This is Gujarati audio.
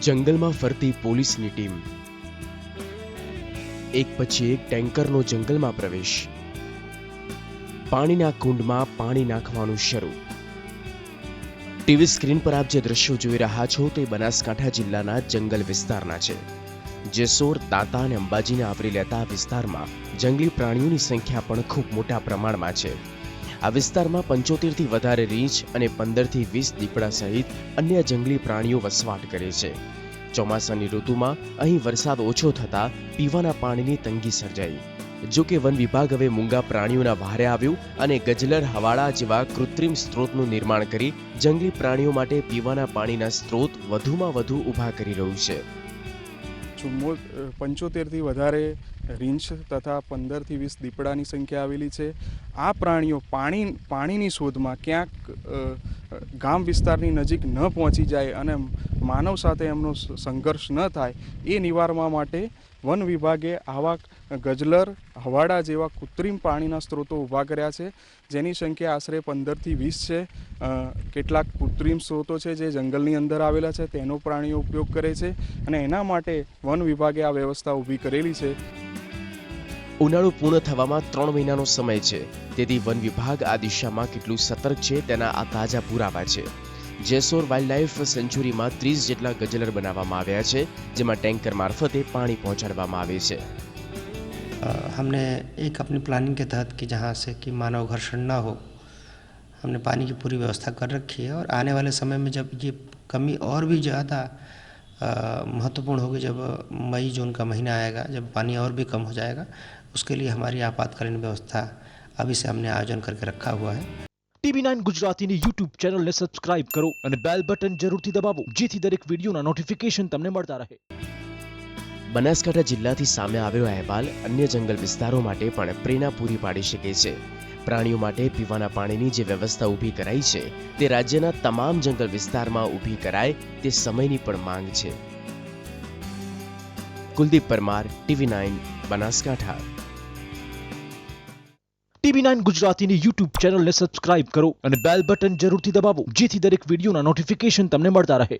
જંગલમાં ફરતી પોલીસની ટીમ, એક પછી એક ટેન્કરનો જંગલમાં પ્રવેશ, પાણીના કુંડમાં પાણી નાખવાનું શરૂ। ટીવી સ્ક્રીન પર આપ જે દ્રશ્યો જોઈ રહ્યા છો તે બનાસકાંઠા જિલ્લાના જંગલ વિસ્તારના છે। જેસોર, દાંતા અને અંબાજીને આવરી લેતા આ વિસ્તારમાં જંગલી પ્રાણીઓની સંખ્યા પણ ખૂબ મોટા પ્રમાણમાં છે। આ વિસ્તારમાં 75 થી વધારે રીંછ અને 15 થી 20 દીપડા સહિત અન્ય જંગલી પ્રાણીઓ વસવાટ કરે છે। ચોમાસાની ઋતુમાં અહીં વરસાદ ઓછો થતા પીવાના પાણીની તંગી સર્જાઈ। જો કે વન વિભાગ હવે મૂંગા પ્રાણીઓના વહારે આવ્યું અને ગજલર, હવાડા જેવા કૃત્રિમ સ્ત્રોતનું નિર્માણ કરી જંગલી પ્રાણીઓ માટે પીવાના પાણીના સ્ત્રોત વધુમાં વધુ ઊભા કરી રહ્યું છે। 75 થી વધારે રીંછ તથા 15 થી 20 દીપડાની સંખ્યા આવેલી છે। આ પ્રાણીઓ પાણીની શોધમાં ક્યાંક ગામ વિસ્તારની નજીક ન પહોંચી જાય અને માનવ સાથે એમનો સંઘર્ષ ન થાય એ નિવારવા માટે વન વિભાગે આવા ગજલર, હવાડા જેવા કૃત્રિમ પાણીના સ્ત્રોતો ઊભા કર્યા છે, જેની સંખ્યા આશરે 15 થી 20 છે। કેટલાક કૃત્રિમ સ્ત્રોતો છે જે જંગલની અંદર આવેલા છે, તેનો પ્રાણીઓ ઉપયોગ કરે છે અને એના માટે વન વિભાગે આ વ્યવસ્થા ઊભી કરેલી છે। ઉનાળો પૂર્ણ થવામાં 3 મહિનાનો સમય છે, તેથી વન વિભાગ આ દિશામાં કેટલું સતર્ક છે તેના આ તાજા પુરાવા છે। જેસોર વાઇલ્ડલાઇફ સેન્ચુરીમાં 30 જેટલા ગજલર બનાવવામાં આવ્યા છે, જેમાં ટેન્કર મારફતે પાણી પહોંચાડવામાં આવે છે। हमने एक अपनी प्लानिंग के तहत कि जहाँ से कि मानव घर्षण ना हो, हमने पानी की पूरी व्यवस्था कर रखी है और आने वाले समय में जब ये कमी और भी ज़्यादा महत्वपूर्ण होगी, जब मई जून का महीना आएगा, जब पानी और भी कम हो जाएगा, उसके लिए हमारी आपातकालीन व्यवस्था अभी से हमने आयोजन करके रखा हुआ है। TV9 ગુજરાતીની YouTube ચેનલને સબસ્ક્રાઇબ કરો અને બેલ બટન જરૂરથી દબાવો, જેથી દરેક વિડીયોના નોટિફિકેશન તમને મળતા રહે। બનાસકાંઠા જિલ્લાથી સામે આવ્યો અહેવાલ અન્ય જંગલ વિસ્તારો માટે પણ પ્રેરણા પૂરી પાડી શકે છે। પ્રાણીઓ માટે પીવાના પાણીની જે વ્યવસ્થા ઊભી કરાઈ છે તે રાજ્યના તમામ જંગલ વિસ્તારમાં ઊભી કરાય તે સમયની પણ માંગ છે। કુલદીપ પરમાર, TV9 બનાસકાંઠા। TV9 ગુજરાતીની YouTube ચેનલને સબસ્ક્રાઇબ કરો અને બેલ બટન જરૂરથી દબાવો, જેથી દરેક વિડીયોના નોટિફિકેશન તમને મળતા રહે।